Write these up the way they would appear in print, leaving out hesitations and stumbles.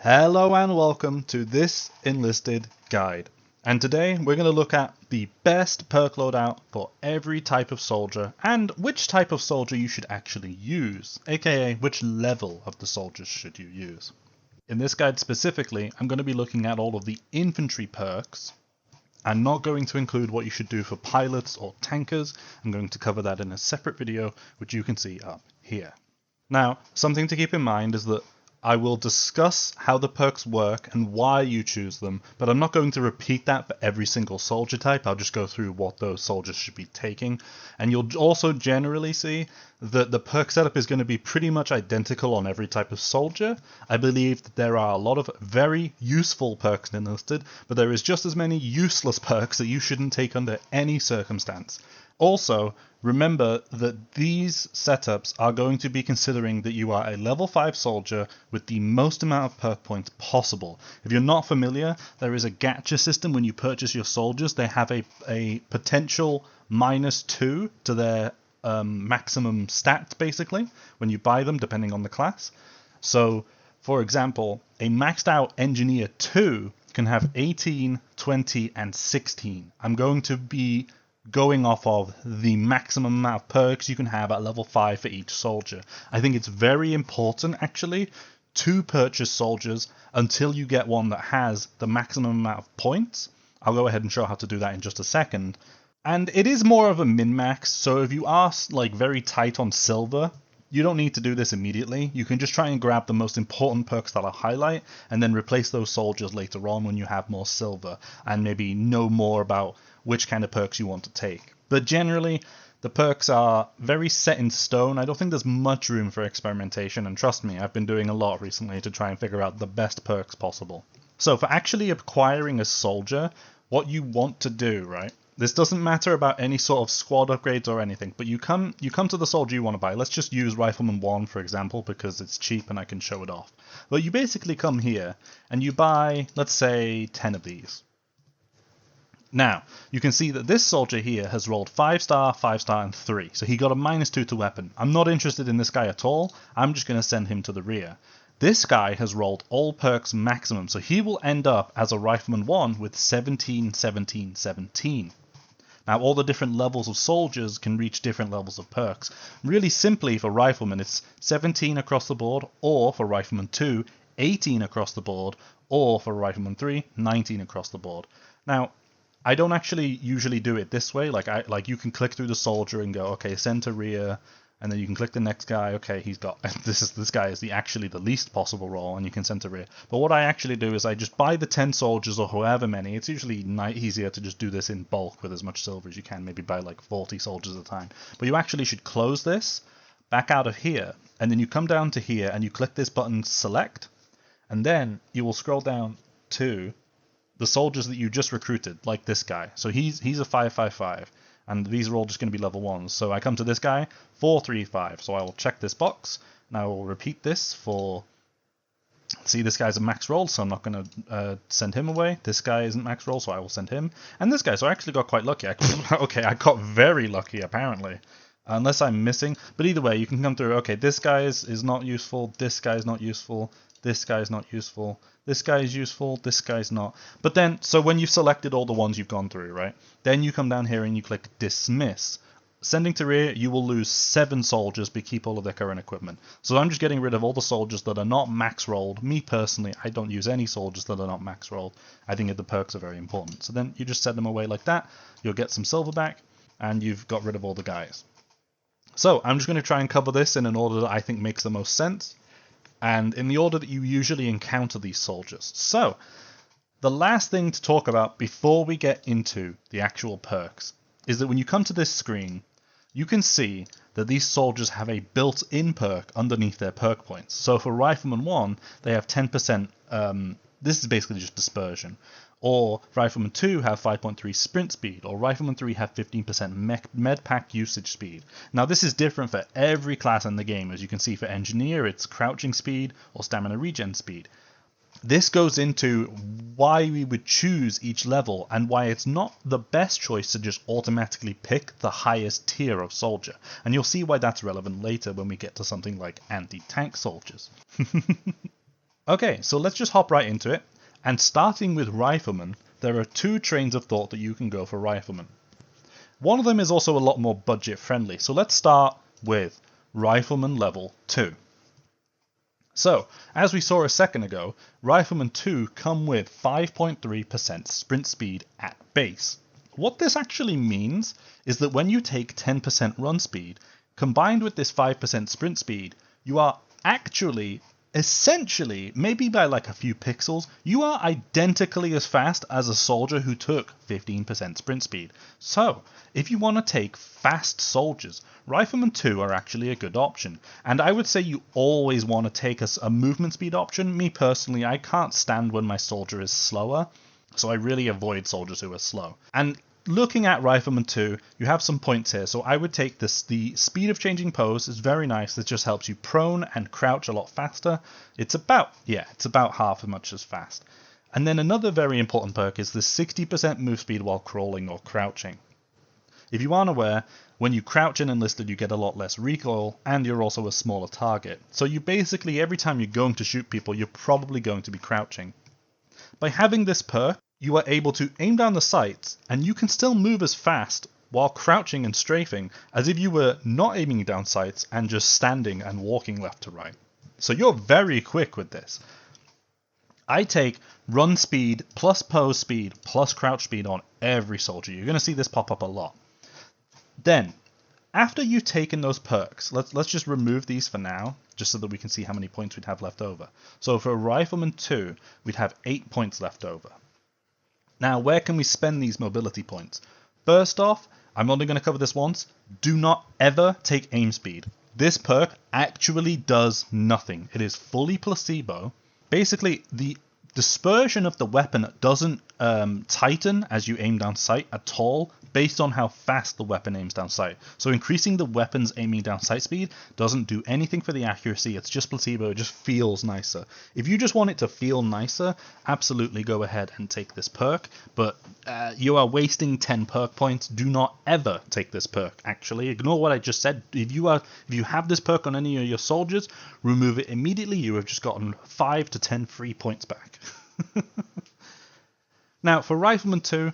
Hello and welcome to this Enlisted guide. And today we're going to look at the best perk loadout for every type of soldier and which type of soldier you should actually use, aka which level of the soldiers should you use. In this guide specifically, I'm going to be looking at all of the infantry perks. I'm not going to include what you should do for pilots or tankers. I'm going to cover that in a separate video, which you can see up here. Now, something to keep in mind is that I will discuss how the perks work and why you choose them, but I'm not going to repeat that for every single soldier type. I'll just go through what those soldiers should be taking. And you'll also generally see that the perk setup is going to be pretty much identical on every type of soldier. I believe that there are a lot of very useful perks in Enlisted, but there is just as many useless perks that you shouldn't take under any circumstance. Also, remember that these setups are going to be considering that you are a level 5 soldier with the most amount of perk points possible. If you're not familiar, there is a gacha system when you purchase your soldiers. They have a potential -2 to their maximum stats, basically, when you buy them, depending on the class. So, for example, a maxed out Engineer 2 can have 18, 20, and 16. I'm going to be going off of the maximum amount of perks you can have at level 5 for each soldier. I think it's very important, actually, to purchase soldiers until you get one that has the maximum amount of points. I'll go ahead and show how to do that in just a second. And it is more of a min-max, so if you are very tight on silver, you don't need to do this immediately. You can just try and grab the most important perks that I'll highlight and then replace those soldiers later on when you have more silver and maybe know more about which kind of perks you want to take. But generally, the perks are very set in stone. I don't think there's much room for experimentation, and trust me, I've been doing a lot recently to try and figure out the best perks possible. So for actually acquiring a soldier, what you want to do, right? This doesn't matter about any sort of squad upgrades or anything, but you come to the soldier you want to buy. Let's just use Rifleman 1, for example, because it's cheap and I can show it off. But you basically come here and you buy, let's say, 10 of these. Now, you can see that this soldier here has rolled 5-star, 5-star, and 3. So he got a -2 to weapon. I'm not interested in this guy at all. I'm just going to send him to the rear. This guy has rolled all perks maximum, so he will end up as a Rifleman 1 with 17, 17, 17. Now, all the different levels of soldiers can reach different levels of perks. Really simply, for Riflemen, it's 17 across the board, or for Rifleman 2, 18 across the board, or for Rifleman 3, 19 across the board. Now, I don't actually usually do it this way. Like you can click through the soldier and go, okay, send to rear, and then you can click the next guy. Okay, he's got this guy is actually the least possible roll, and you can send to rear. But what I actually do is I just buy the 10 soldiers or however many. It's usually easier to just do this in bulk with as much silver as you can. Maybe buy like 40 soldiers at a time. But you actually should close this, back out of here, and then you come down to here and you click this button select, and then you will scroll down to the soldiers that you just recruited, like this guy. So he's a 555, and these are all just going to be level 1s. So I come to this guy, 435. So I will check this box, and I will repeat this for... See, this guy's a max roll, so I'm not going to send him away. This guy isn't max roll, so I will send him. And this guy, so I actually got quite lucky. I got very lucky, apparently. Unless I'm missing. But either way, you can come through. Okay, this guy is not useful. This guy is not useful. This guy is not useful. This guy is useful. This guy's not. But then, so when you've selected all the ones you've gone through, right? Then you come down here and you click dismiss. Sending to rear, you will lose 7 soldiers, but keep all of their current equipment. So I'm just getting rid of all the soldiers that are not max rolled. Me personally, I don't use any soldiers that are not max rolled. I think that the perks are very important. So then you just send them away like that. You'll get some silver back, and you've got rid of all the guys. So I'm just going to try and cover this in an order that I think makes the most sense, and in the order that you usually encounter these soldiers. So, the last thing to talk about before we get into the actual perks is that when you come to this screen, you can see that these soldiers have a built-in perk underneath their perk points. So for Rifleman 1, they have 10%, this is basically just dispersion. Or Rifleman 2 have 5.3 sprint speed, or Rifleman 3 have 15% medpack usage speed. Now this is different for every class in the game. As you can see, for Engineer it's crouching speed or stamina regen speed. This goes into why we would choose each level and why it's not the best choice to just automatically pick the highest tier of soldier. And you'll see why that's relevant later when we get to something like anti-tank soldiers. Okay, so let's just hop right into it. And starting with Riflemen, there are two trains of thought that you can go for Riflemen. One of them is also a lot more budget friendly, so let's start with Rifleman level 2. So, as we saw a second ago, Rifleman 2 come with 5.3% sprint speed at base. What this actually means is that when you take 10% run speed, combined with this 5% sprint speed, you are actually, essentially, maybe by like a few pixels, you are identically as fast as a soldier who took 15% sprint speed. So, if you want to take fast soldiers, Riflemen 2 are actually a good option. And I would say you always want to take a movement speed option. Me personally, I can't stand when my soldier is slower, so I really avoid soldiers who are slow. And looking at Rifleman 2, you have some points here. So I would take this. The speed of changing pose is very nice. This just helps you prone and crouch a lot faster. It's about half as much as fast. And then another very important perk is the 60% move speed while crawling or crouching. If you aren't aware, when you crouch in Enlisted, you get a lot less recoil, and you're also a smaller target. So you basically, every time you're going to shoot people, you're probably going to be crouching. By having this perk, you are able to aim down the sights, and you can still move as fast while crouching and strafing as if you were not aiming down sights and just standing and walking left to right. So you're very quick with this. I take run speed plus pose speed plus crouch speed on every soldier. You're going to see this pop up a lot. Then, after you've taken those perks, let's just remove these for now, just so that we can see how many points we'd have left over. So for Rifleman 2, we'd have 8 points left over. Now, where can we spend these mobility points? First off, I'm only going to cover this once. Do not ever take aim speed. This perk actually does nothing. It is fully placebo. Basically, the dispersion of the weapon doesn't tighten as you aim down sight at all, based on how fast the weapon aims down sight. So increasing the weapon's aiming down sight speed doesn't do anything for the accuracy. It's just placebo. It just feels nicer. If you just want it to feel nicer, absolutely go ahead and take this perk. But you are wasting 10 perk points. Do not ever take this perk. Actually, ignore what I just said. If you have this perk on any of your soldiers, remove it immediately. You have just gotten 5 to 10 free points back. Now, for Rifleman 2,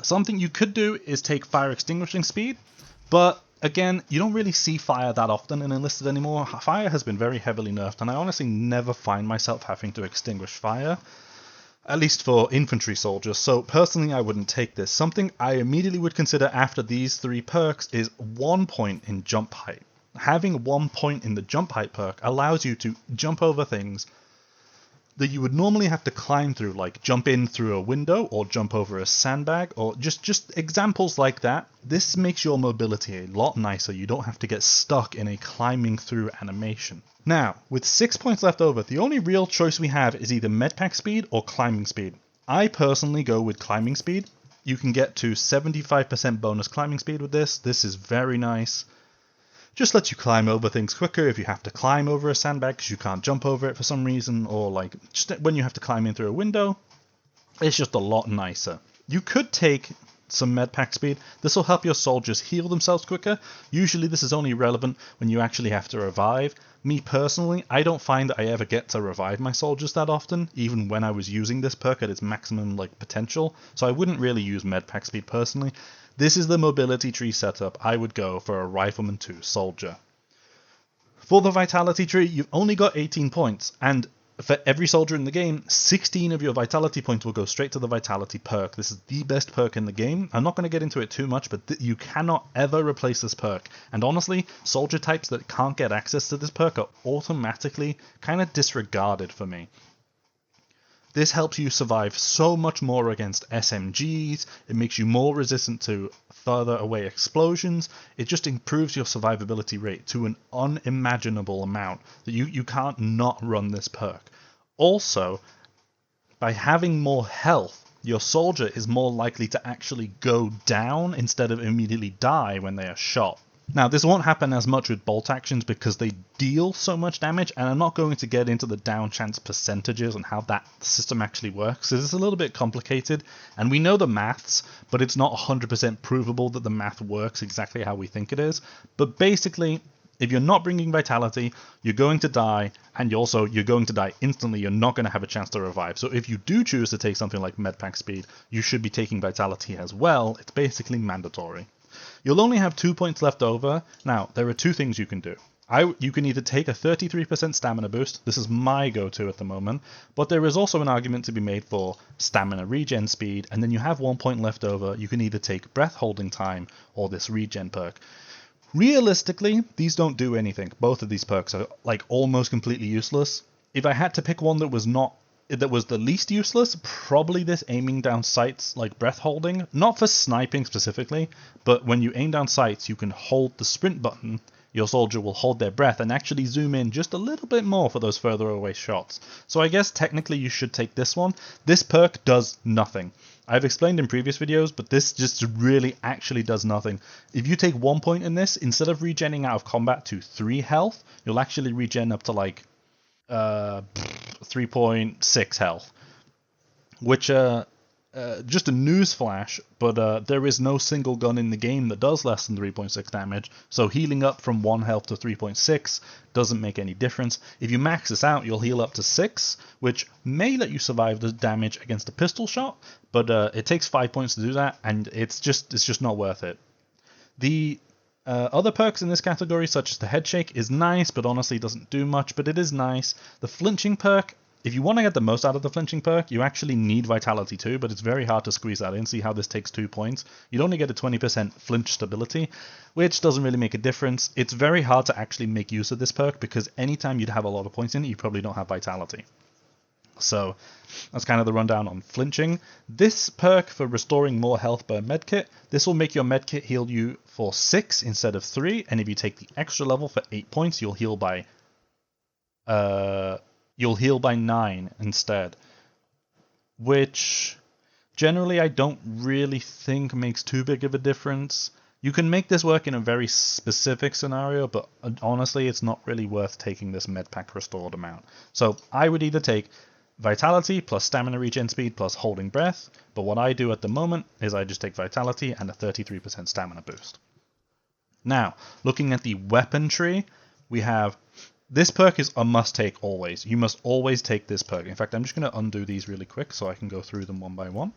something you could do is take fire extinguishing speed, but again, you don't really see fire that often in Enlisted anymore. Fire has been very heavily nerfed, and I honestly never find myself having to extinguish fire, at least for infantry soldiers, so personally I wouldn't take this. Something I immediately would consider after these 3 perks is 1 point in jump height. Having 1 point in the jump height perk allows you to jump over things that you would normally have to climb through, like jump in through a window or jump over a sandbag, or just examples like that. This makes your mobility a lot nicer. You don't have to get stuck in a climbing through animation. Now, with 6 points left over, the only real choice we have is either medpack speed or climbing speed. I personally go with climbing speed. You can get to 75% bonus climbing speed with this. This is very nice. Just lets you climb over things quicker if you have to climb over a sandbag because you can't jump over it for some reason, or like just when you have to climb in through a window. It's just a lot nicer. You could take some medpack speed. This will help your soldiers heal themselves quicker. Usually this is only relevant when you actually have to revive. Me personally, I don't find that I ever get to revive my soldiers that often, even when I was using this perk at its maximum potential, so I wouldn't really use medpack speed personally. This is the mobility tree setup I would go for a Rifleman 2 soldier. For the vitality tree, you've only got 18 points, and for every soldier in the game, 16 of your vitality points will go straight to the vitality perk. This is the best perk in the game. I'm not going to get into it too much, but you cannot ever replace this perk. And honestly, soldier types that can't get access to this perk are automatically kind of disregarded for me. This helps you survive so much more against SMGs, it makes you more resistant to further away explosions, it just improves your survivability rate to an unimaginable amount that you can't not run this perk. Also, by having more health, your soldier is more likely to actually go down instead of immediately die when they are shot. Now, this won't happen as much with bolt actions because they deal so much damage, and I'm not going to get into the down chance percentages and how that system actually works, because it's a little bit complicated, and we know the maths, but it's not 100% provable that the math works exactly how we think it is. But basically, If you're not bringing Vitality, you're going to die, and you're going to die instantly. You're not going to have a chance to revive. So if you do choose to take something like Medpack Speed, you should be taking Vitality as well. It's basically mandatory. You'll only have 2 points left over. Now, there are two things you can do. You can either take a 33% stamina boost. This is my go-to at the moment, but there is also an argument to be made for stamina regen speed, and then you have 1 point left over. You can either take breath holding time or this regen perk. Realistically, these don't do anything. Both of these perks are like almost completely useless. If I had to pick one that was the least useless, probably this aiming down sights like breath holding. Not for sniping specifically, but when you aim down sights, you can hold the sprint button. Your soldier will hold their breath and actually zoom in just a little bit more for those further away shots. So I guess technically you should take this one. This perk does nothing. I've explained in previous videos, but this just really actually does nothing. If you take 1 point in this, instead of regenning out of combat to 3 health, you'll actually regen up to like 3.6 health. Which, just a news flash, but there is no single gun in the game that does less than 3.6 damage, so healing up from 1 health to 3.6 doesn't make any difference. If you max this out, you'll heal up to 6, which may let you survive the damage against a pistol shot, but it takes 5 points to do that, and it's just not worth it. The other perks in this category, such as the head shake, is nice, but honestly doesn't do much, but it is nice. The flinching perk, if you want to get the most out of the flinching perk, you actually need Vitality too, but it's very hard to squeeze that in. See how this takes 2 points? You'd only get a 20% flinch stability, which doesn't really make a difference. It's very hard to actually make use of this perk, because anytime you'd have a lot of points in it, you probably don't have Vitality. So that's kind of the rundown on flinching. This perk for restoring more health per medkit, this will make your medkit heal you for 6 instead of 3, and if you take the extra level for 8 points, you'll heal by 9 instead, which generally I don't really think makes too big of a difference. You can make this work in a very specific scenario, but honestly it's not really worth taking this medpack restored amount. So I would either take Vitality plus stamina regen speed plus holding breath, but what I do at the moment is I just take Vitality and a 33% stamina boost. Now, looking at the weapon tree, we have this perk is a must-take always. You must always take this perk. In fact, I'm just going to undo these really quick so I can go through them one by one.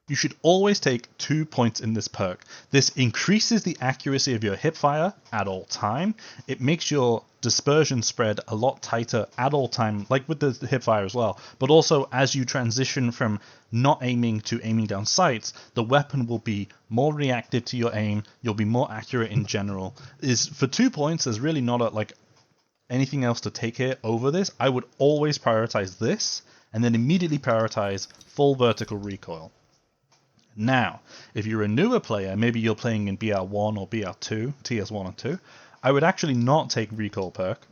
You should always take 2 points in this perk. This increases the accuracy of your hipfire at all time. It makes your dispersion spread a lot tighter at all time, like with the hipfire as well. But also, as you transition from not aiming to aiming down sights, the weapon will be more reactive to your aim. You'll be more accurate in general. For 2 points, there's really not anything else to take here over this. I would always prioritize this, and then immediately prioritize full vertical recoil. Now, if you're a newer player, maybe you're playing in BR1 or BR2, TS1 and 2, I would actually not take recoil perk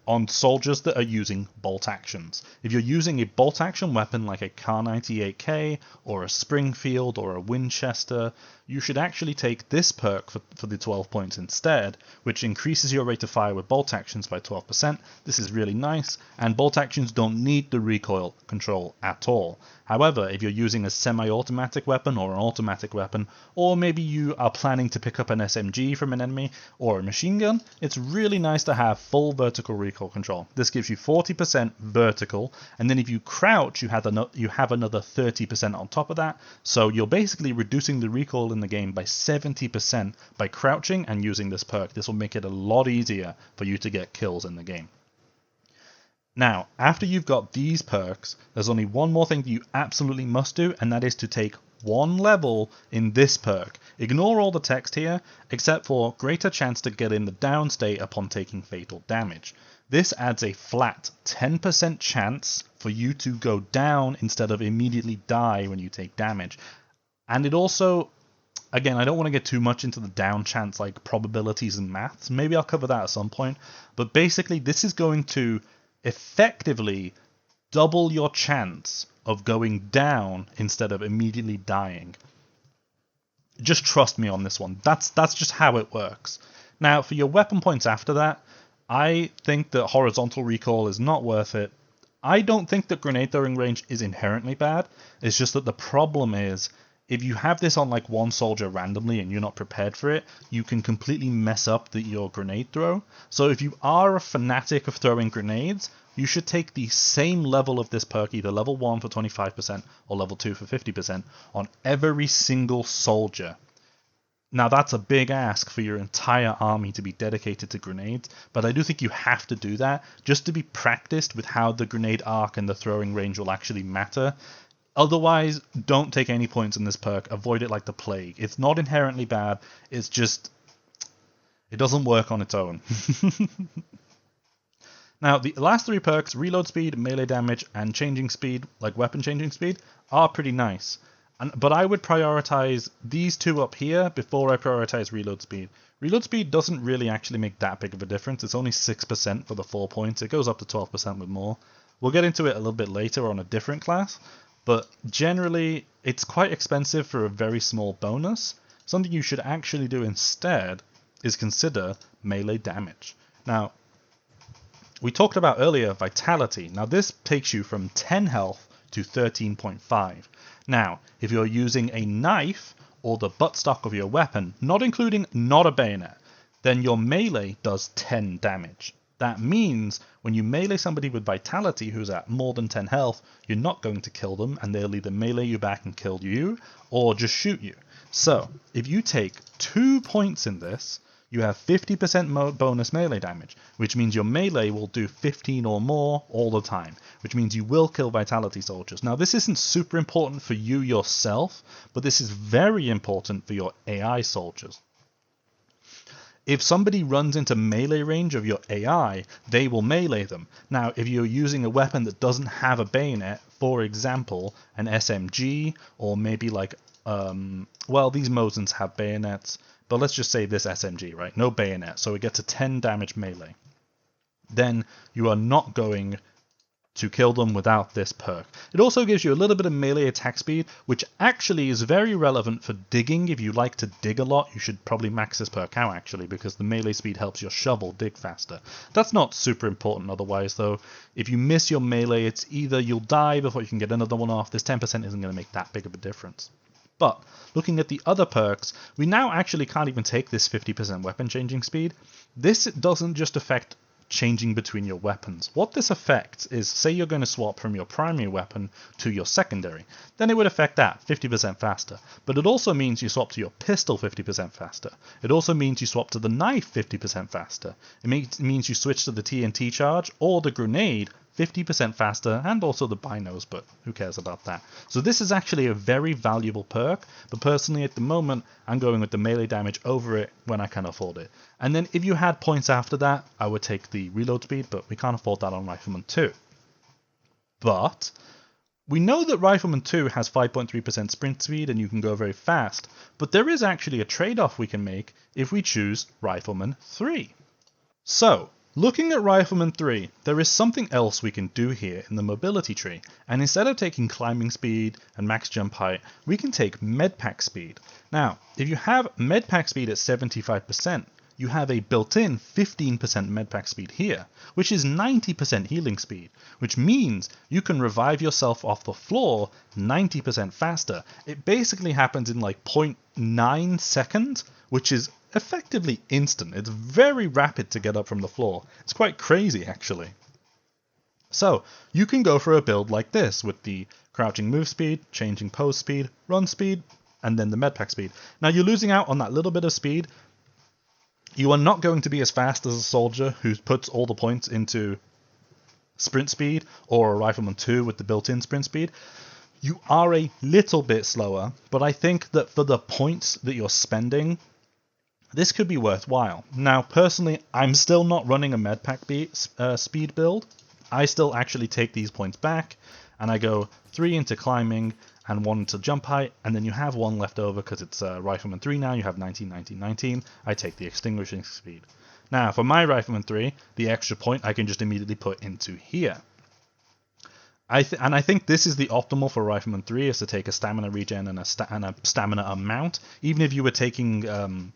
on soldiers that are using bolt actions. If you're using a bolt action weapon like a Kar98K or a Springfield or a Winchester, you should actually take this perk for the 12 points instead, which increases your rate of fire with bolt actions by 12%. This is really nice, and bolt actions don't need the recoil control at all. However, if you're using a semi-automatic weapon or an automatic weapon, or maybe you are planning to pick up an SMG from an enemy or a machine gun, it's really nice to have full vertical recoil control. This gives you 40% vertical, and then if you crouch, you have another 30% on top of that, so you're basically reducing the recoil in the game by 70% by crouching and using this perk. This will make it a lot easier for you to get kills in the game. Now, after you've got these perks, there's only one more thing that you absolutely must do, and that is to take 1 level in this perk. Ignore all the text here, except for greater chance to get in the down state upon taking fatal damage. This adds a flat 10% chance for you to go down instead of immediately die when you take damage. And it also, again, I don't want to get too much into the down chance, like probabilities and maths. Maybe I'll cover that at some point. But basically, this is going to effectively double your chance of going down instead of immediately dying. Just trust me on this one. That's just how it works. Now, for your weapon points after that, I think that horizontal recoil is not worth it. I don't think that grenade throwing range is inherently bad. It's just that the problem is if you have this on like one soldier randomly and you're not prepared for it, you can completely mess up your grenade throw. So if you are a fanatic of throwing grenades, you should take the same level of this perk, either level 1 for 25% or level 2 for 50%, on every single soldier. Now that's a big ask for your entire army to be dedicated to grenades, but I do think you have to do that just to be practiced with how the grenade arc and the throwing range will actually matter. Otherwise, don't take any points in this perk. Avoid it like the plague. It's not inherently bad. It's just, it doesn't work on its own. Now, the last 3 perks, reload speed, melee damage, and changing speed, like weapon changing speed, are pretty nice. But I would prioritize these 2 up here before I prioritize reload speed. Reload speed doesn't really actually make that big of a difference. It's only 6% for the 4 points. It goes up to 12% with more. We'll get into it a little bit later on a different class. But generally, it's quite expensive for a very small bonus. Something you should actually do instead is consider melee damage. Now, we talked about earlier vitality. Now, this takes you from 10 health to 13.5. Now, if you're using a knife or the buttstock of your weapon, not a bayonet, then your melee does 10 damage. That means when you melee somebody with vitality who's at more than 10 health, you're not going to kill them, and they'll either melee you back and kill you, or just shoot you. So, if you take 2 points in this, you have 50% bonus melee damage, which means your melee will do 15 or more all the time, which means you will kill vitality soldiers. Now, this isn't super important for you yourself, but this is very important for your AI soldiers. If somebody runs into melee range of your AI, they will melee them. Now, if you're using a weapon that doesn't have a bayonet, for example, an SMG, or maybe like, well, these Mosins have bayonets, but let's just say this SMG, right? No bayonet, so it gets a 10 damage melee. Then you are not going to kill them without this perk. It also gives you a little bit of melee attack speed, which actually is very relevant for digging. If you like to dig a lot, you should probably max this perk out actually, because the melee speed helps your shovel dig faster. That's not super important otherwise though. If you miss your melee, it's either you'll die before you can get another one off. This 10% isn't going to make that big of a difference. But looking at the other perks, we now actually can't even take this 50% weapon changing speed. This doesn't just affect changing between your weapons. What this affects is, say you're going to swap from your primary weapon to your secondary, then it would affect that 50% faster. But it also means you swap to your pistol 50% faster. It also means you swap to the knife 50% faster. It means you switch to the TNT charge or the grenade 50% faster, and also the binos, but who cares about that? So this is actually a very valuable perk, but personally at the moment I'm going with the melee damage over it when I can afford it. And then if you had points after that, I would take the reload speed, but we can't afford that on Rifleman 2. But we know that Rifleman 2 has 5.3% sprint speed and you can go very fast, but there is actually a trade-off we can make if we choose Rifleman 3. So, looking at Rifleman 3, there is something else we can do here in the mobility tree, and instead of taking climbing speed and max jump height, we can take medpack speed. Now, if you have medpack speed at 75%, you have a built-in 15% medpack speed here, which is 90% healing speed, which means you can revive yourself off the floor 90% faster. It basically happens in like 0.9 seconds, which is effectively instant. It's very rapid to get up from the floor. It's quite crazy, actually. So, you can go for a build like this with the crouching move speed, changing pose speed, run speed, and then the medpack speed. Now, you're losing out on that little bit of speed. You are not going to be as fast as a soldier who puts all the points into sprint speed, or a Rifleman 2 with the built-in sprint speed. You are a little bit slower, but I think that for the points that you're spending, this could be worthwhile. Now, personally, I'm still not running a medpack speed build. I still actually take these points back, and I go 3 into climbing and 1 into jump height, and then you have 1 left over because it's Rifleman 3 now. You have 19, 19, 19. I take the extinguishing speed. Now, for my Rifleman 3, the extra point I can just immediately put into here. I think this is the optimal for Rifleman 3, is to take a stamina regen and a stamina amount. Even if you were taking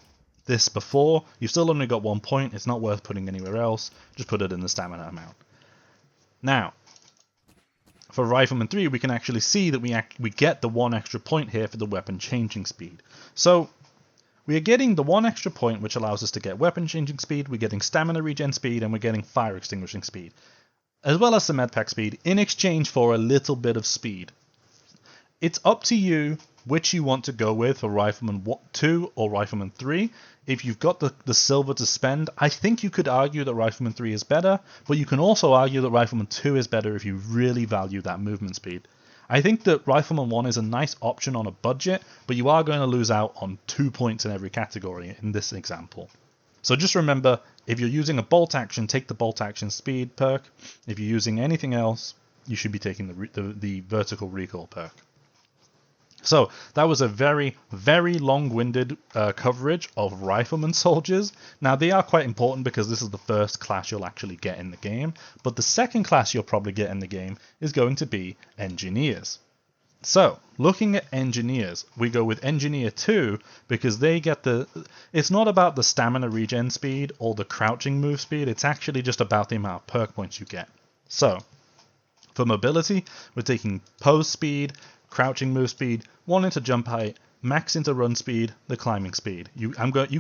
this before, you've still only got 1 point. It's not worth putting anywhere else. Just put it in the stamina amount. Now, for Rifleman 3, we can actually see that we get the 1 extra point here for the weapon changing speed. So we are getting the 1 extra point, which allows us to get weapon changing speed, we're getting stamina regen speed, and we're getting fire extinguishing speed, as well as some medpack speed, in exchange for a little bit of speed. It's up to you which you want to go with for Rifleman 2 or Rifleman 3. If you've got the silver to spend, I think you could argue that Rifleman 3 is better, but you can also argue that Rifleman 2 is better if you really value that movement speed. I think that Rifleman 1 is a nice option on a budget, but you are going to lose out on 2 points in every category in this example. So just remember, if you're using a bolt action, take the bolt action speed perk. If you're using anything else, you should be taking the vertical recoil perk. So that was a very, very long-winded coverage of Rifleman soldiers. Now they are quite important because this is the first class you'll actually get in the game, but the second class you'll probably get in the game is going to be Engineers. So looking at Engineers, we go with Engineer 2 because they get it's not about the stamina regen speed or the crouching move speed, it's actually just about the amount of perk points you get. So for mobility, we're taking pose speed, crouching move speed, 1 into jump height, max into run speed, the climbing speed. You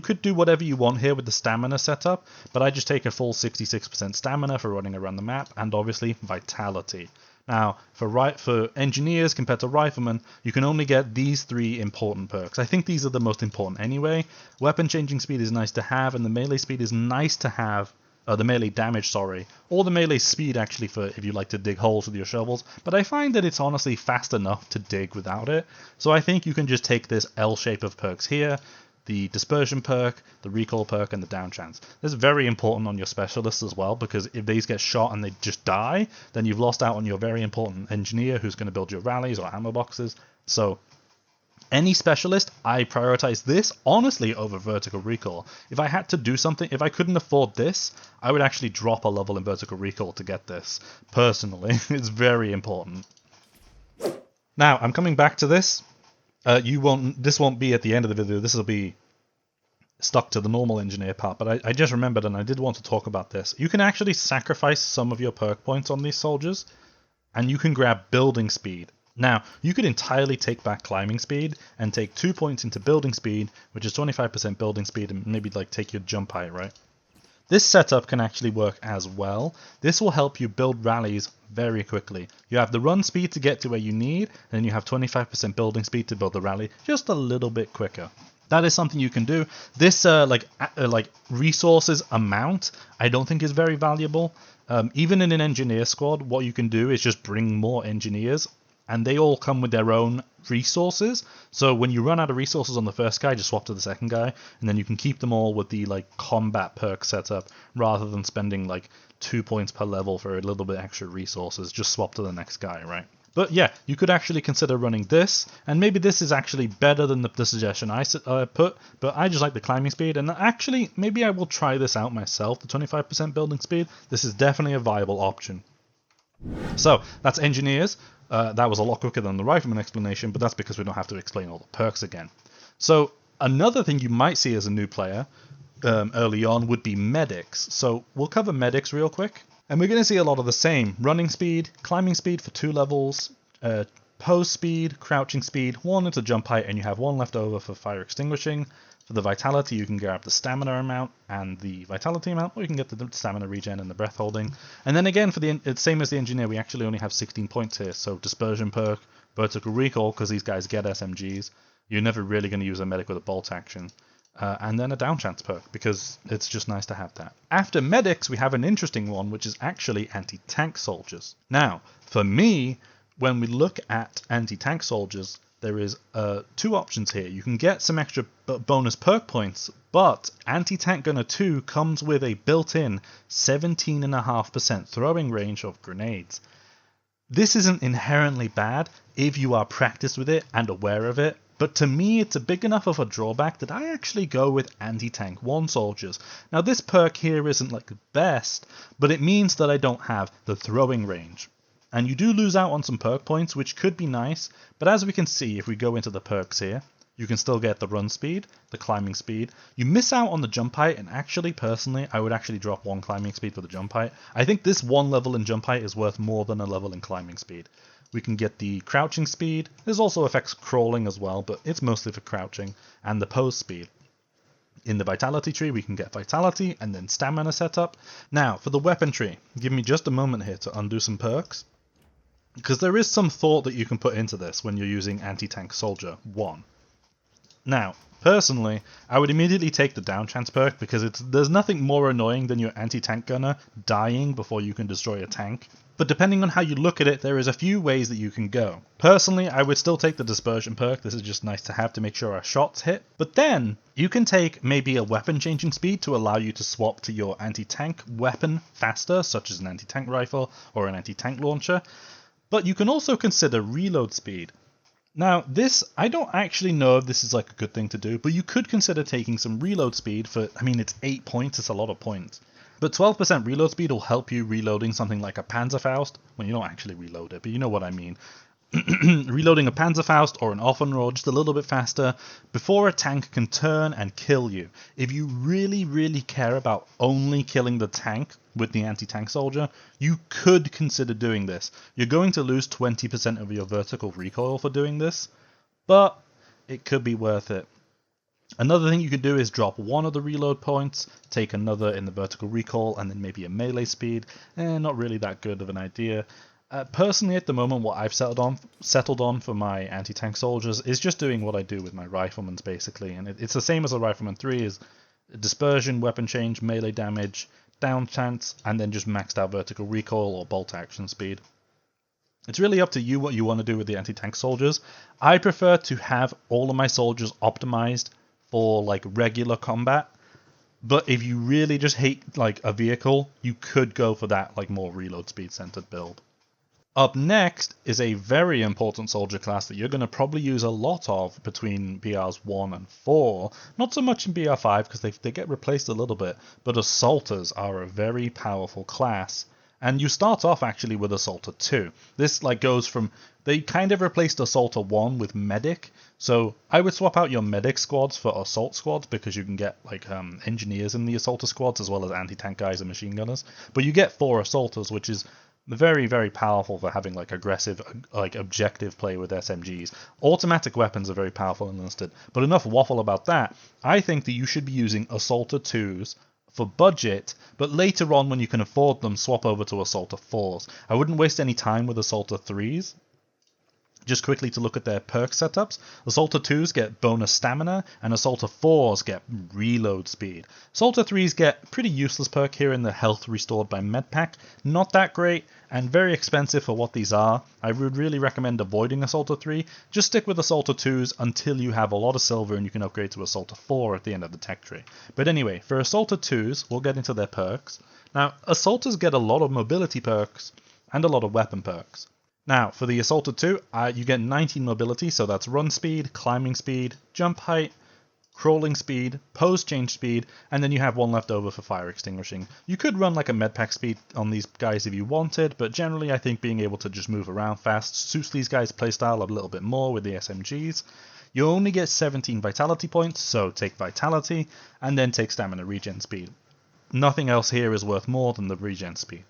could do whatever you want here with the stamina setup, but I just take a full 66% stamina for running around the map, and obviously vitality. Now, for Engineers compared to Riflemen, you can only get these 3 important perks. I think these are the most important anyway. Weapon changing speed is nice to have, and the melee speed is nice to have. The melee damage, sorry, or the melee speed actually for if you like to dig holes with your shovels, but I find that it's honestly fast enough to dig without it, so I think you can just take this L shape of perks here, the dispersion perk, the recoil perk, and the down chance. This is very important on your specialists as well, because if these get shot and they just die, then you've lost out on your very important engineer who's going to build your rallies or ammo boxes. So any specialist, I prioritize this honestly over vertical recoil. If I had to do something, if I couldn't afford this, I would actually drop a level in vertical recoil to get this. Personally, it's very important. Now, I'm coming back to this. This won't be at the end of the video. This will be stuck to the normal engineer part, but I just remembered and I did want to talk about this. You can actually sacrifice some of your perk points on these soldiers, and you can grab building speed. Now, you could entirely take back climbing speed and take 2 points into building speed, which is 25% building speed, and maybe like take your jump height, right? This setup can actually work as well. This will help you build rallies very quickly. You have the run speed to get to where you need, and then you have 25% building speed to build the rally just a little bit quicker. That is something you can do. This like resources amount, I don't think is very valuable. Even in an engineer squad, what you can do is just bring more engineers, and they all come with their own resources. So when you run out of resources on the first guy, just swap to the second guy, and then you can keep them all with the like combat perk setup, rather than spending like 2 points per level for a little bit extra resources. Just swap to the next guy, right? But yeah, you could actually consider running this, and maybe this is actually better than the suggestion I put, but I just like the climbing speed, and actually maybe I will try this out myself, the 25% building speed. This is definitely a viable option. So that's Engineers. That was a lot quicker than the Rifleman explanation, but that's because we don't have to explain all the perks again. So another thing you might see as a new player early on would be Medics. So we'll cover Medics real quick, and we're going to see a lot of the same. Running speed, climbing speed for 2 levels, pose speed, crouching speed, 1 into jump height, and you have 1 left over for fire extinguishing. For the vitality, you can grab the stamina amount and the vitality amount, or you can get the stamina regen and the breath holding. And then again, for it's same as the engineer, we actually only have 16 points here. So dispersion perk, vertical recoil, because these guys get SMGs. You're never really going to use a medic with a bolt action. And then a down chance perk, because it's just nice to have that. After medics, we have an interesting one, which is actually anti-tank soldiers. Now, for me, when we look at anti-tank soldiers, there is 2 options here. You can get some extra bonus perk points, but Anti-Tank Gunner 2 comes with a built-in 17.5% throwing range of grenades. This isn't inherently bad if you are practiced with it and aware of it, but to me it's a big enough of a drawback that I actually go with Anti-Tank 1 soldiers. Now this perk here isn't like the best, but it means that I don't have the throwing range. And you do lose out on some perk points, which could be nice, but as we can see, if we go into the perks here, You can still get the run speed, the climbing speed. You miss out on the jump height, and actually, personally, I would actually drop 1 climbing speed for the jump height. I think this 1 level in jump height is worth more than a level in climbing speed. We can get the crouching speed. This also affects crawling as well, but it's mostly for crouching, and the pose speed. In the vitality tree, we can get vitality and then stamina setup. Now, for the weapon tree, give me just a moment here to undo some perks, because there is some thought that you can put into this when you're using Anti-Tank Soldier 1. Now, personally, I would immediately take the down chance perk because there's nothing more annoying than your anti-tank gunner dying before you can destroy a tank. But depending on how you look at it, there is a few ways that you can go. Personally, I would still take the dispersion perk. This is just nice to have to make sure our shots hit. But then, you can take maybe a weapon changing speed to allow you to swap to your anti-tank weapon faster, such as an anti-tank rifle or an anti-tank launcher. But you can also consider reload speed. Now, this, I don't actually know if this is like a good thing to do, but you could consider taking some reload speed for, I mean, it's 8 points, it's a lot of points. But 12% reload speed will help you reloading something like a Panzerfaust. Well, you don't actually reload it, but you know what I mean. Reloading a Panzerfaust or an Offenrohr just a little bit faster before a tank can turn and kill you. If you really, really care about only killing the tank with the anti-tank soldier, you could consider doing this. You're going to lose 20% of your vertical recoil for doing this, but it could be worth it. Another thing you could do is drop 1 of the reload points, take another in the vertical recoil, and then maybe a melee speed. Not really that good of an idea. Personally, at the moment, what I've settled on for my anti-tank soldiers is just doing what I do with my Riflemen, basically. And it's the same as a Rifleman 3, is dispersion, weapon change, melee damage, down chance, and then just maxed out vertical recoil or bolt action speed. It's really up to you what you want to do with the anti-tank soldiers. I prefer to have all of my soldiers optimized for like regular combat. But if you really just hate like a vehicle, you could go for that like more reload speed centered build. Up next is a very important soldier class that you're going to probably use a lot of between BRs 1 and 4. Not so much in BR 5 because they get replaced a little bit, but Assaulters are a very powerful class. And you start off actually with Assaulter 2. This like goes from, they kind of replaced Assaulter 1 with Medic. So I would swap out your Medic squads for Assault squads because you can get like engineers in the Assaulter squads as well as anti-tank guys and machine gunners. But you get 4 Assaulters, which is very, very powerful for having like aggressive, like objective play with SMGs. Automatic weapons are very powerful in Enlisted, but enough waffle about that. I think that you should be using Assaulter 2s for budget, but later on when you can afford them, swap over to Assaulter 4s. I wouldn't waste any time with Assaulter 3s. Just quickly to look at their perk setups, Assaulter 2s get bonus stamina, and Assaulter 4s get reload speed. Assaulter 3s get pretty useless perk here in the health restored by medpack. Not that great, and very expensive for what these are. I would really recommend avoiding Assaulter 3. Just stick with Assaulter 2s until you have a lot of silver and you can upgrade to Assaulter 4 at the end of the tech tree. But anyway, for Assaulter 2s, we'll get into their perks. Now, Assaulters get a lot of mobility perks and a lot of weapon perks. Now, for the Assaulter 2, you get 19 mobility, so that's run speed, climbing speed, jump height, crawling speed, pose change speed, and then you have 1 left over for fire extinguishing. You could run like a medpack speed on these guys if you wanted, but generally I think being able to just move around fast suits these guys' playstyle a little bit more with the SMGs. You only get 17 vitality points, so take vitality, and then take stamina regen speed. Nothing else here is worth more than the regen speed.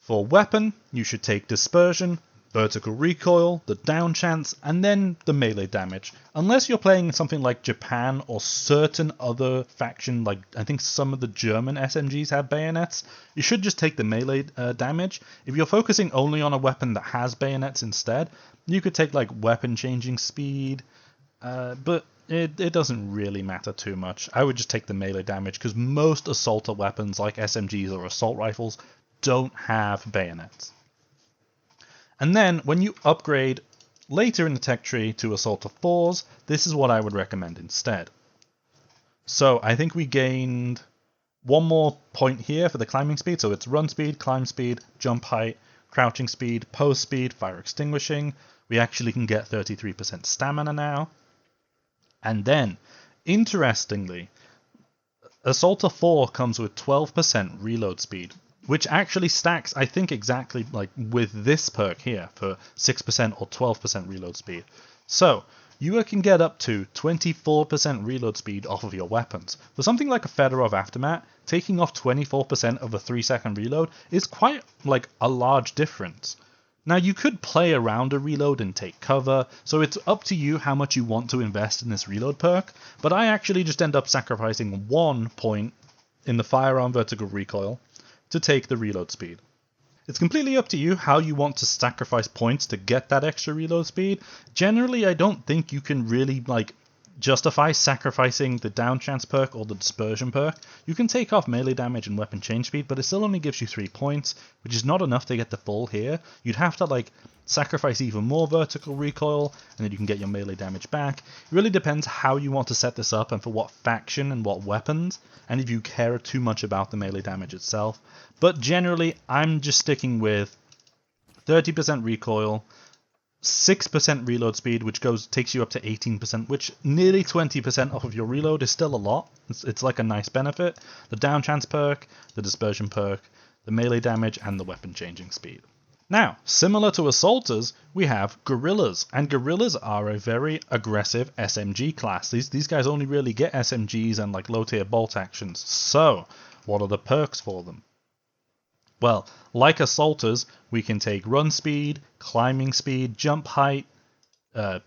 For weapon, you should take dispersion, vertical recoil, the down chance, and then the melee damage. Unless you're playing something like Japan or certain other faction, like I think some of the German SMGs have bayonets, you should just take the melee damage. If you're focusing only on a weapon that has bayonets instead, you could take like weapon changing speed, but it doesn't really matter too much. I would just take the melee damage because most assaulter weapons like SMGs or assault rifles don't have bayonets. And then when you upgrade later in the tech tree to Assaulter 4s, this is what I would recommend instead. So I think we gained 1 more point here for the climbing speed. So it's run speed, climb speed, jump height, crouching speed, pose speed, fire extinguishing. We actually can get 33% stamina now. And then, interestingly, Assaulter 4 comes with 12% reload speed, which actually stacks, I think, exactly like with this perk here for 6% or 12% reload speed. So you can get up to 24% reload speed off of your weapons. For something like a Fedorov Aftermath, taking off 24% of a 3-second reload is quite like a large difference. Now you could play around a reload and take cover, so it's up to you how much you want to invest in this reload perk, but I actually just end up sacrificing 1 point in the firearm vertical recoil to take the reload speed. It's completely up to you how you want to sacrifice points to get that extra reload speed. Generally, I don't think you can really justify sacrificing the down chance perk or the dispersion perk. You can take off melee damage and weapon change speed, but it still only gives you 3 points, which is not enough to get the full here. You'd have to sacrifice even more vertical recoil, and then you can get your melee damage back. It really depends how you want to set this up and for what faction and what weapons, and if you care too much about the melee damage itself. But generally, I'm just sticking with 30% recoil, 6% reload speed, which takes you up to 18%, which nearly 20% off of your reload is still a lot. It's like a nice benefit. The down chance perk, the dispersion perk, the melee damage, and the weapon changing speed. Now, similar to Assaulters, we have Guerrillas, and Guerrillas are a very aggressive SMG class. These guys only really get SMGs and low tier bolt actions. So, what are the perks for them? Well, like Assaulters, we can take run speed, climbing speed, jump height,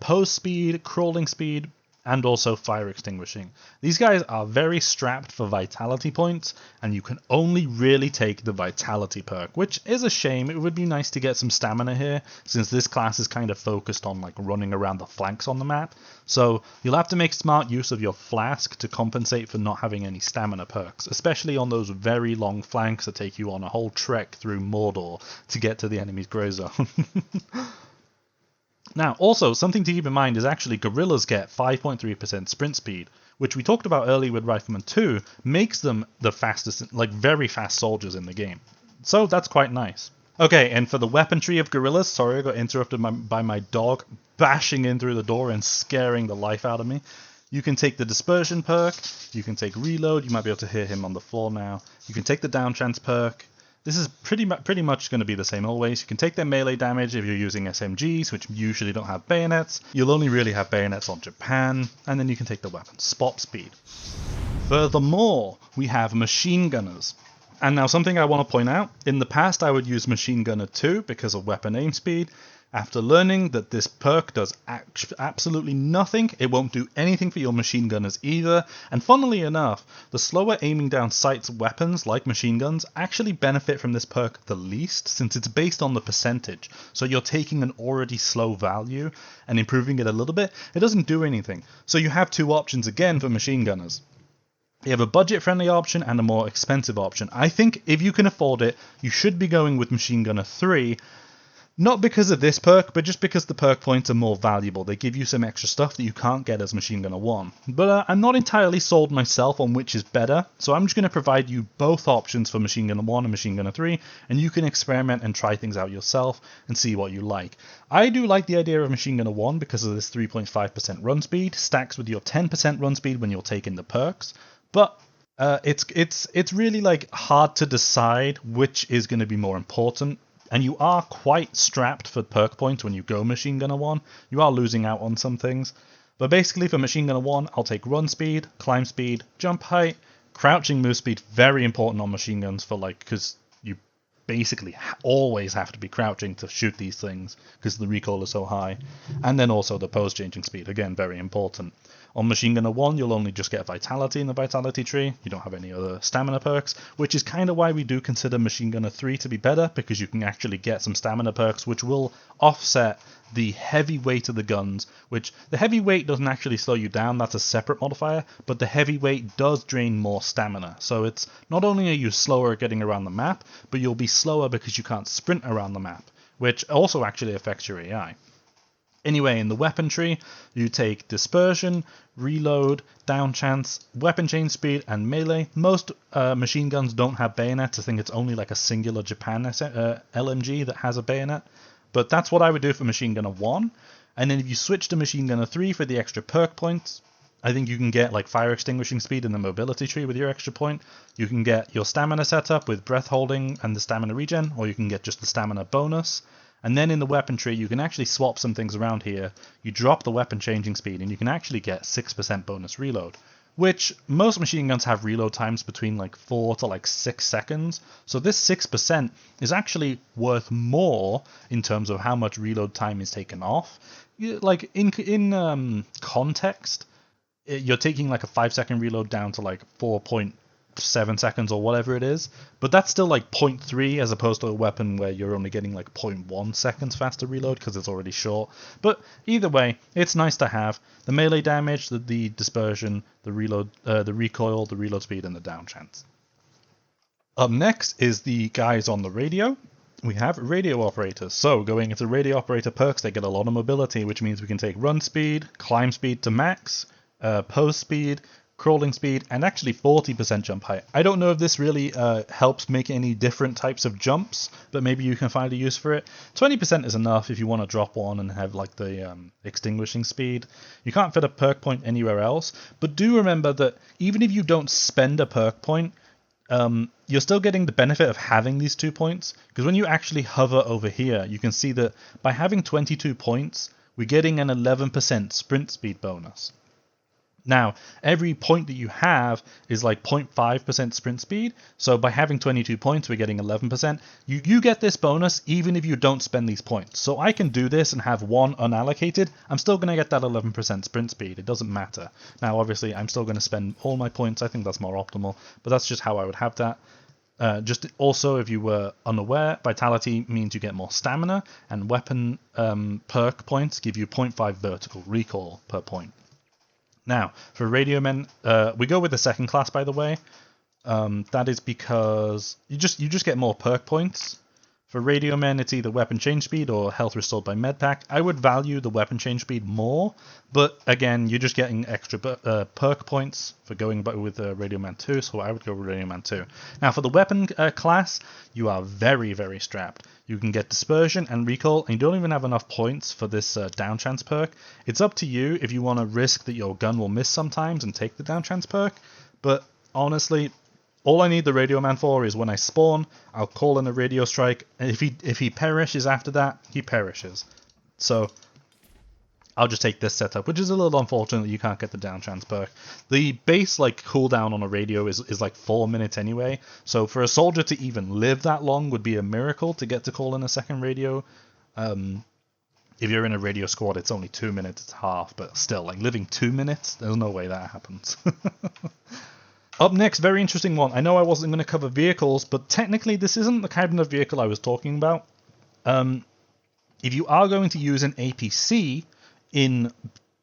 pose speed, crawling speed, and also fire extinguishing. These guys are very strapped for vitality points, and you can only really take the vitality perk, which is a shame. It would be nice to get some stamina here, since this class is kind of focused on running around the flanks on the map. So you'll have to make smart use of your flask to compensate for not having any stamina perks, especially on those very long flanks that take you on a whole trek through Mordor to get to the enemy's grey zone. Now, also, something to keep in mind is actually Guerrillas get 5.3% sprint speed, which we talked about earlier with Riflemen 2, makes them the fastest, very fast soldiers in the game. So that's quite nice. Okay, and for the weaponry of Guerrillas, sorry I got interrupted by my dog bashing in through the door and scaring the life out of me. You can take the dispersion perk, you can take reload, you might be able to hear him on the floor now. You can take the down chance perk. This is pretty much going to be the same always. You can take their melee damage if you're using SMGs, which usually don't have bayonets. You'll only really have bayonets on Japan, and then you can take the weapon spot speed. Furthermore, we have machine gunners. And now something I want to point out, in the past I would use Machine Gunner 2 because of weapon aim speed. After learning that this perk does absolutely nothing, it won't do anything for your machine gunners either, and funnily enough, the slower aiming down sights weapons like machine guns actually benefit from this perk the least, since it's based on the percentage. So you're taking an already slow value and improving it a little bit. It doesn't do anything. So you have 2 options again for machine gunners. You have a budget-friendly option and a more expensive option. I think if you can afford it, you should be going with Machine Gunner 3, not because of this perk, but just because the perk points are more valuable. They give you some extra stuff that you can't get as Machine Gunner 1. But I'm not entirely sold myself on which is better, so I'm just going to provide you both options for Machine Gunner 1 and Machine Gunner 3, and you can experiment and try things out yourself and see what you like. I do like the idea of Machine Gunner 1 because of this 3.5% run speed, stacks with your 10% run speed when you're taking the perks, but it's really hard to decide which is going to be more important. And you are quite strapped for perk points when you go Machine Gunner 1. You are losing out on some things. But basically for Machine Gunner 1, I'll take run speed, climb speed, jump height, crouching move speed, very important on machine guns for because you basically always have to be crouching to shoot these things because the recoil is so high. And then also the pose changing speed, again, very important. On Machine Gunner 1, you'll only just get Vitality in the Vitality tree. You don't have any other stamina perks, which is kind of why we do consider Machine Gunner 3 to be better, because you can actually get some stamina perks, which will offset the heavy weight of the guns, which the heavy weight doesn't actually slow you down, that's a separate modifier, but the heavy weight does drain more stamina. So it's not only are you slower at getting around the map, but you'll be slower because you can't sprint around the map, which also actually affects your AI. Anyway, in the weapon tree, you take dispersion, reload, down chance, weapon change speed, and melee. Most machine guns don't have bayonets. I think it's only a singular Japan LMG that has a bayonet. But that's what I would do for Machine Gunner 1. And then if you switch to Machine Gunner 3 for the extra perk points, I think you can get fire extinguishing speed in the mobility tree with your extra point. You can get your stamina setup with breath holding and the stamina regen, or you can get just the stamina bonus. And then in the weapon tree, you can actually swap some things around here. You drop the weapon changing speed, and you can actually get 6% bonus reload, which most machine guns have reload times between like 4 to like 6 seconds. So this 6% is actually worth more in terms of how much reload time is taken off. Like in context, you're taking like a 5-second reload down to like 4.7 seconds or whatever it is, but that's still like 0.3 as opposed to a weapon where you're only getting like 0.1 seconds faster reload because it's already short. But either way, it's nice to have the melee damage, the dispersion, the reload, the recoil, the reload speed, and the down chance. Up next is the guys on the radio. We have radio operators. So going into radio operator perks, they get a lot of mobility, which means we can take run speed, climb speed to max, pose speed, crawling speed, and actually 40% jump height. I don't know if this really helps make any different types of jumps, but maybe you can find a use for it. 20% is enough if you want to drop one and have like the extinguishing speed. You can't fit a perk point anywhere else, but do remember that even if you don't spend a perk point, you're still getting the benefit of having these 2 points, because when you actually hover over here, you can see that by having 22 points, we're getting an 11% sprint speed bonus. Now, every point that you have is like 0.5% sprint speed, so by having 22 points, we're getting 11%. You get this bonus even if you don't spend these points. So I can do this and have one unallocated, I'm still going to get that 11% sprint speed, it doesn't matter. Now, obviously, I'm still going to spend all my points, I think that's more optimal, but that's just how I would have that. Just also, if you were unaware, Vitality means you get more stamina, and weapon perk points give you 0.5 vertical recoil per point. Now, for Radiomen, we go with the second class, by the way. That is because you just get more perk points. For Radiomen, it's either weapon change speed or health restored by medpack. I would value the weapon change speed more, but again, you're just getting extra perk points for going with Radioman 2, so I would go with Radioman 2. Now, for the weapon class, you are very, very strapped. You can get dispersion and recoil, and you don't even have enough points for this down chance perk. It's up to you if you want to risk that your gun will miss sometimes and take the down chance perk, but honestly, all I need the Radio Man for is when I spawn, I'll call in a radio strike, and if he perishes after that, he perishes. So I'll just take this setup, which is a little unfortunate that you can't get the down chance perk. The base cooldown on a radio is like 4 minutes anyway, so for a soldier to even live that long would be a miracle to get to call in a second radio. If you're in a radio squad, it's only 2 minutes, it's half, but still, like living 2 minutes, there's no way that happens. Up next, very interesting one. I know I wasn't going to cover vehicles, but technically this isn't the kind of vehicle I was talking about. If you are going to use an APC in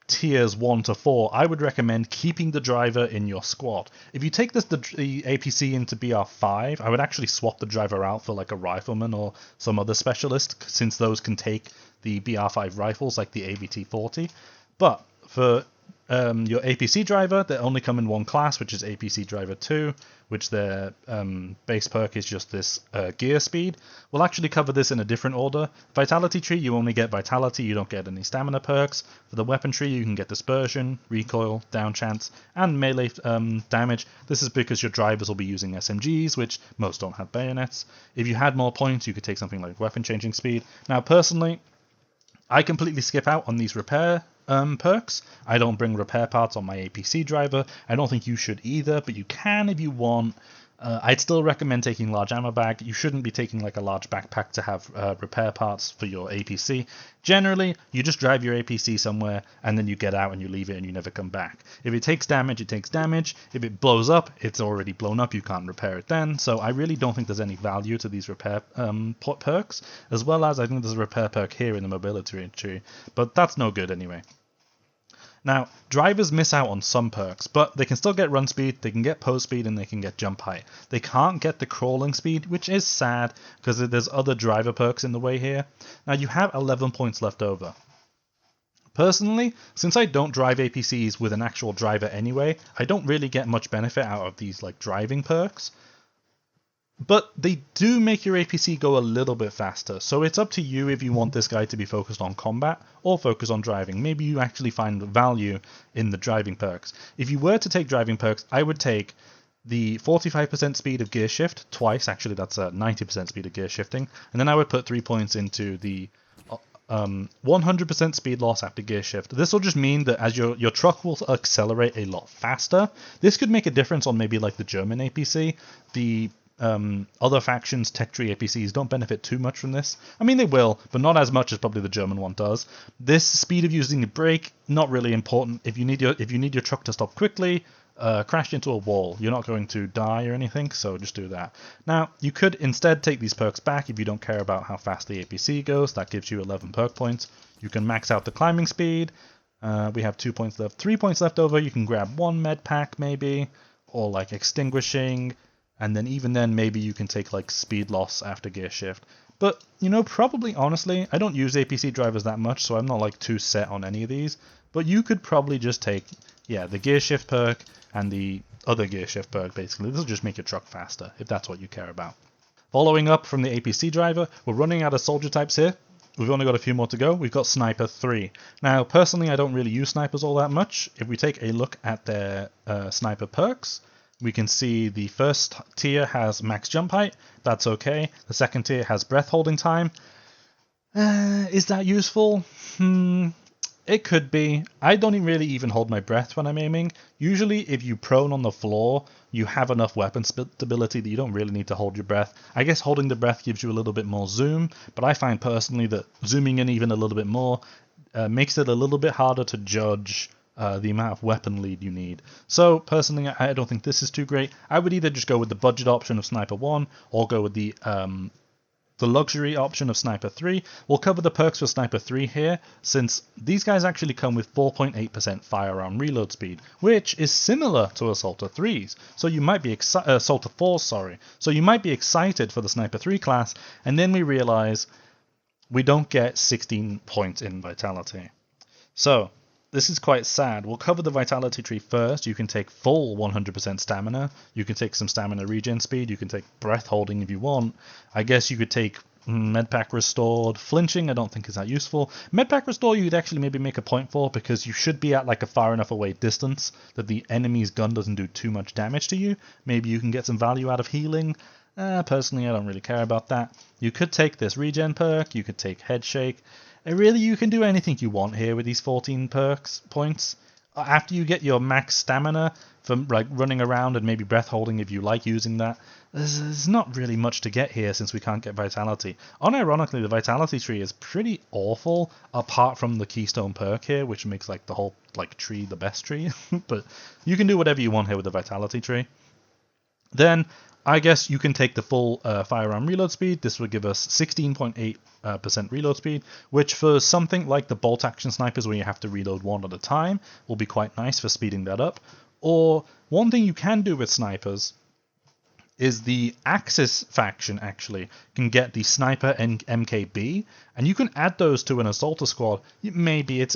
tiers 1 to 4, I would recommend keeping the driver in your squad. If you take the APC into BR5, I would actually swap the driver out for like a Rifleman or some other specialist, since those can take the BR5 rifles like the AVT-40. But for your APC driver, they only come in one class, which is APC Driver 2, which their base perk is just this gear speed. We'll actually cover this in a different order. Vitality tree, you only get Vitality, you don't get any stamina perks. For the weapon tree, you can get dispersion, recoil, down chance, and melee damage. This is because your drivers will be using SMGs, which most don't have bayonets. If you had more points, you could take something like weapon changing speed. Now, personally, I completely skip out on these repair perks. I don't bring repair parts on my APC driver. I don't think you should either, but you can if you want. I'd still recommend taking large ammo bag. You shouldn't be taking like a large backpack to have repair parts for your APC. Generally, you just drive your APC somewhere and then you get out and you leave it and you never come back. If it takes damage, it takes damage. If it blows up, it's already blown up. You can't repair it then. So I really don't think there's any value to these repair perks, as well as I think there's a repair perk here in the mobility tree, but that's no good anyway. Now, drivers miss out on some perks, but they can still get run speed, they can get pose speed, and they can get jump height. They can't get the crawling speed, which is sad, because there's other driver perks in the way here. Now, you have 11 points left over. Personally, since I don't drive APCs with an actual driver anyway, I don't really get much benefit out of these like driving perks. But they do make your APC go a little bit faster, so it's up to you if you want this guy to be focused on combat or focus on driving. Maybe you actually find value in the driving perks. If you were to take driving perks, I would take the 45% speed of gear shift twice. Actually, that's a 90% speed of gear shifting. And then I would put 3 points into the 100% speed loss after gear shift. This will just mean that as your truck will accelerate a lot faster. This could make a difference on maybe like the German APC. The other factions, tech tree APCs, don't benefit too much from this. I mean, they will, but not as much as probably the German one does. This speed of using a brake, not really important. If you need your truck to stop quickly, crash into a wall. You're not going to die or anything, so just do that. Now, you could instead take these perks back if you don't care about how fast the APC goes. That gives you 11 perk points. You can max out the climbing speed. We have 2 points left, 3 points left over. You can grab one med pack maybe, or like extinguishing. And then even then, maybe you can take like speed loss after gear shift. But, you know, probably, honestly, I don't use APC drivers that much, so I'm not like too set on any of these. But you could probably just take, yeah, the gear shift perk and the other gear shift perk, basically. This will just make your truck faster, if that's what you care about. Following up from the APC driver, we're running out of soldier types here. We've only got a few more to go. We've got Sniper 3. Now, personally, I don't really use snipers all that much. If we take a look at their sniper perks, we can see the first tier has max jump height. That's okay. The second tier has breath holding time. Is that useful? It could be. I don't really even hold my breath when I'm aiming. Usually, if you prone on the floor, you have enough weapon stability that you don't really need to hold your breath. I guess holding the breath gives you a little bit more zoom, but I find personally that zooming in even a little bit more makes it a little bit harder to judge the amount of weapon lead you need. So personally, I don't think this is too great. I would either just go with the budget option of Sniper 1 or go with the luxury option of Sniper 3. We'll cover the perks for Sniper 3 here, since these guys actually come with 4.8% firearm reload speed, which is similar to Assaulter 3's. So you might be Assaulter 4's, sorry. So you might be excited for the Sniper 3 class, and then we realize we don't get 16 points in Vitality. So this is quite sad. We'll cover the Vitality tree first. You can take full 100% stamina. You can take some stamina regen speed. You can take breath holding if you want. I guess you could take medpack restored. Flinching, I don't think is that useful. Medpack restore, you could actually maybe make a point for, because you should be at like a far enough away distance that the enemy's gun doesn't do too much damage to you. Maybe you can get some value out of healing. Personally, I don't really care about that. You could take this regen perk. You could take head shake. Really, you can do anything you want here with these 14 points. After you get your max stamina from like running around and maybe breath holding if you like using that, there's not really much to get here since we can't get Vitality. Unironically, the Vitality tree is pretty awful apart from the Keystone perk here, which makes like the whole like tree the best tree. But you can do whatever you want here with the Vitality tree. Then I guess you can take the full firearm reload speed. This would give us 16.8% reload speed, which for something like the bolt action snipers where you have to reload one at a time will be quite nice for speeding that up. Or one thing you can do with snipers is the Axis faction actually can get the Sniper and MKB, and you can add those to an Assaulter squad. Maybe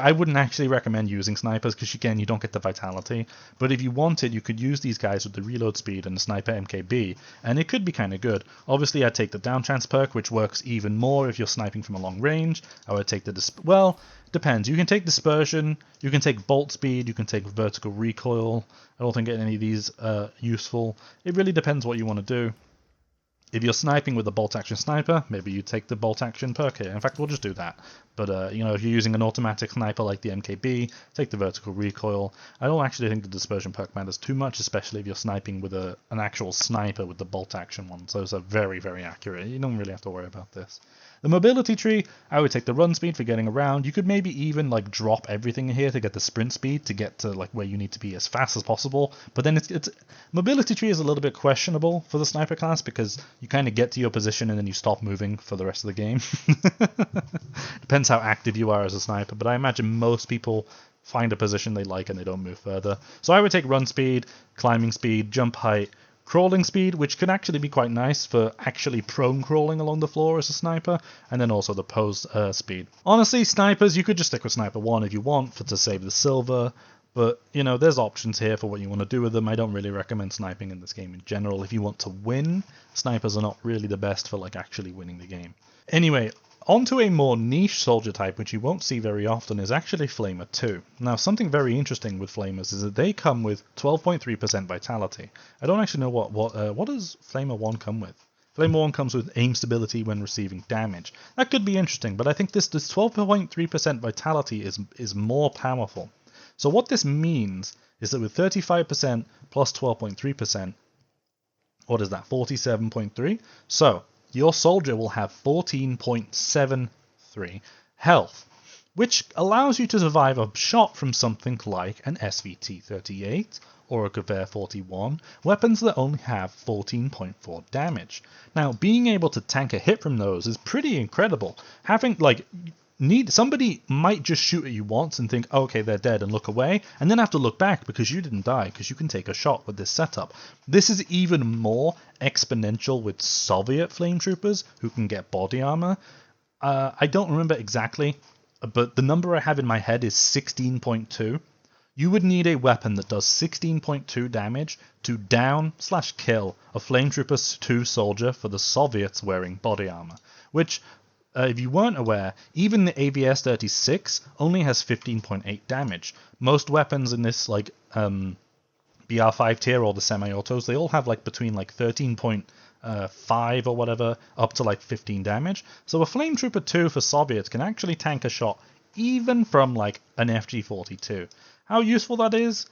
I wouldn't actually recommend using snipers because again, you don't get the Vitality. But if you wanted, you could use these guys with the reload speed and the Sniper MKB, and it could be kind of good. Obviously, I'd take the down chance perk, which works even more if you're sniping from a long range. I would take the depends. You can take dispersion, you can take bolt speed, you can take vertical recoil. I don't think any of these are useful. It really depends what you want to do. If you're sniping with a bolt action sniper, maybe you take the bolt action perk here. In fact, we'll just do that. But if you're using an automatic sniper like the MKB, take the vertical recoil. I don't actually think the dispersion perk matters too much, especially if you're sniping with an actual sniper with the bolt action one. So those are very, very accurate. You don't really have to worry about this. The mobility tree, I would take the run speed for getting around. You could maybe even like drop everything here to get the sprint speed to get to like where you need to be as fast as possible. But then it's mobility tree is a little bit questionable for the sniper class because you kind of get to your position and then you stop moving for the rest of the game. Depends how active you are as a sniper, but I imagine most people find a position they like and they don't move further. So I would take run speed, climbing speed, jump height, crawling speed, which can actually be quite nice for actually prone crawling along the floor as a sniper, and then also the pose speed. Honestly, snipers, you could just stick with Sniper 1 if you want to save the silver, but, there's options here for what you want to do with them. I don't really recommend sniping in this game in general. If you want to win, snipers are not really the best for, actually winning the game. Anyway, onto a more niche soldier type, which you won't see very often, is actually Flamer 2. Now, something very interesting with Flamers is that they come with 12.3% vitality. I don't actually know what does Flamer 1 come with? Flamer 1 comes with aim stability when receiving damage. That could be interesting, but I think this 12.3% vitality is more powerful. So what this means is that with 35% plus 12.3%, what is that, 47.3? So your soldier will have 14.73 health, which allows you to survive a shot from something like an SVT-38 or a Gewehr 41, weapons that only have 14.4 damage. Now, being able to tank a hit from those is pretty incredible. Somebody might just shoot at you once and think, okay, they're dead, and look away, and then have to look back because you didn't die, because you can take a shot with this setup. This is even more exponential with Soviet Flametroopers, who can get body armor. I don't remember exactly, but the number I have in my head is 16.2. You would need a weapon that does 16.2 damage to down/kill a Flametrooper 2 soldier for the Soviets wearing body armor, which, if you weren't aware, even the AVS-36 only has 15.8 damage. Most weapons in this, like BR5 tier or the semi-autos, they all have between 13.5 or whatever up to 15 damage. So a Flametrooper 2 for Soviets can actually tank a shot even from an FG-42. How useful that is?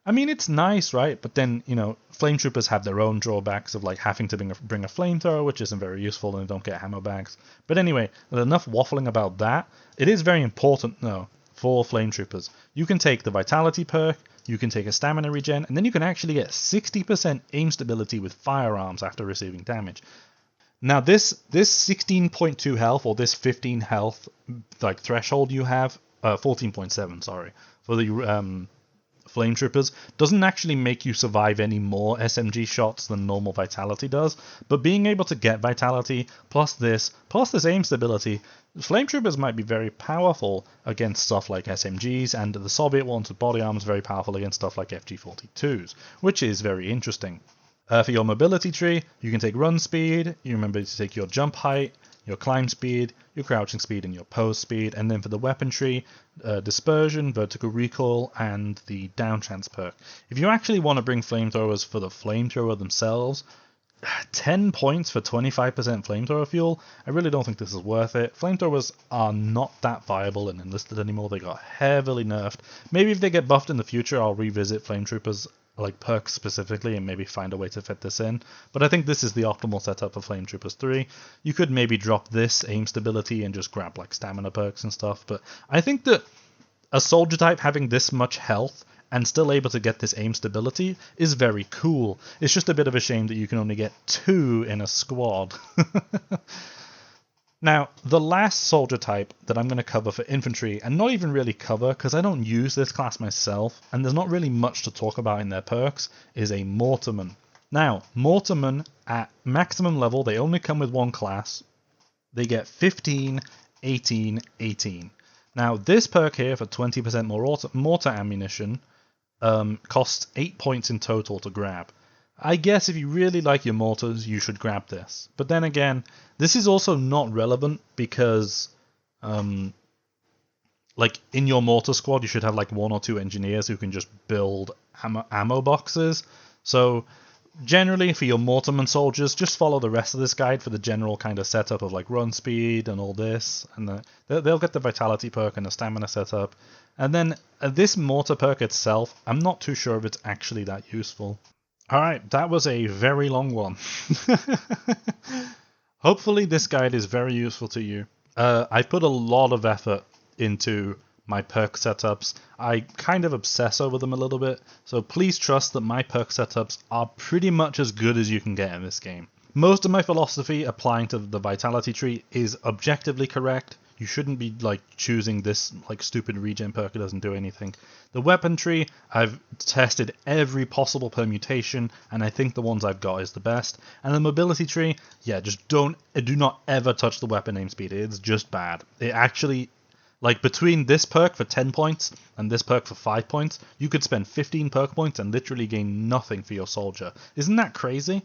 I mean, it's nice, right? But then, Flametroopers have their own drawbacks of having to bring a flamethrower, which isn't very useful, and they don't get ammo bags. But anyway, enough waffling about that. It is very important, though, for Flametroopers. You can take the Vitality perk, you can take a stamina regen, and then you can actually get 60% aim stability with firearms after receiving damage. Now, this 16.2 health, or this 15 health threshold you have, 14.7, sorry, for the Flametroopers, doesn't actually make you survive any more SMG shots than normal Vitality does, but being able to get Vitality, plus this aim stability, Flametroopers might be very powerful against stuff like SMGs, and the Soviet ones with body armor is very powerful against stuff like FG-42s, which is very interesting. For your mobility tree, you can take run speed, you remember to take your jump height, your climb speed, your crouching speed, and your pose speed, and then for the weapon tree, dispersion, vertical recoil, and the down chance perk. If you actually want to bring flamethrowers for the flamethrower themselves, 10 points for 25% flamethrower fuel, I really don't think this is worth it. Flamethrowers are not that viable in Enlisted anymore. They got heavily nerfed. Maybe if they get buffed in the future, I'll revisit Flametroopers, perks specifically, and maybe find a way to fit this in. But I think this is the optimal setup for Flametroopers 3. You could maybe drop this aim stability and just grab stamina perks and stuff, but I think that a soldier type having this much health and still able to get this aim stability is very cool. It's just a bit of a shame that you can only get 2 in a squad. Now, the last soldier type that I'm going to cover for infantry, and not even really cover because I don't use this class myself, and there's not really much to talk about in their perks, is a Mortarmen. Now, Mortarmen, at maximum level, they only come with one class. They get 15, 18, 18. Now, this perk here for 20% more mortar ammunition costs 8 points in total to grab. I guess if you really like your mortars, you should grab this. But then again, this is also not relevant because, in your mortar squad, you should have 1 or 2 engineers who can just build ammo boxes. So, generally, for your Mortarmen soldiers, just follow the rest of this guide for the general kind of setup of run speed and all this. And they'll get the Vitality perk and the stamina setup. And then this mortar perk itself, I'm not too sure if it's actually that useful. Alright, that was a very long one. Hopefully this guide is very useful to you. I put a lot of effort into my perk setups. I kind of obsess over them a little bit, so please trust that my perk setups are pretty much as good as you can get in this game. Most of my philosophy applying to the Vitality tree is objectively correct. You shouldn't be choosing this stupid regen perk that doesn't do anything. The weapon tree, I've tested every possible permutation, and I think the ones I've got is the best. And the mobility tree, yeah, just do not ever touch the weapon aim speed. It's just bad. It actually, between this perk for 10 points and this perk for 5 points, you could spend 15 perk points and literally gain nothing for your soldier. Isn't that crazy?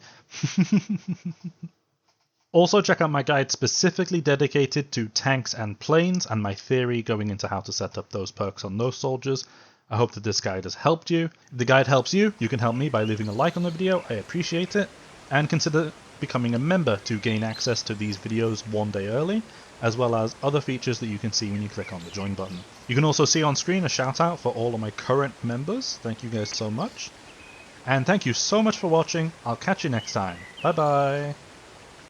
Also check out my guide specifically dedicated to tanks and planes and my theory going into how to set up those perks on those soldiers. I hope that this guide has helped you. If the guide helps you, you can help me by leaving a like on the video, I appreciate it, and consider becoming a member to gain access to these videos one day early, as well as other features that you can see when you click on the join button. You can also see on screen a shout out for all of my current members. Thank you guys so much. And thank you so much for watching. I'll catch you next time. Bye bye.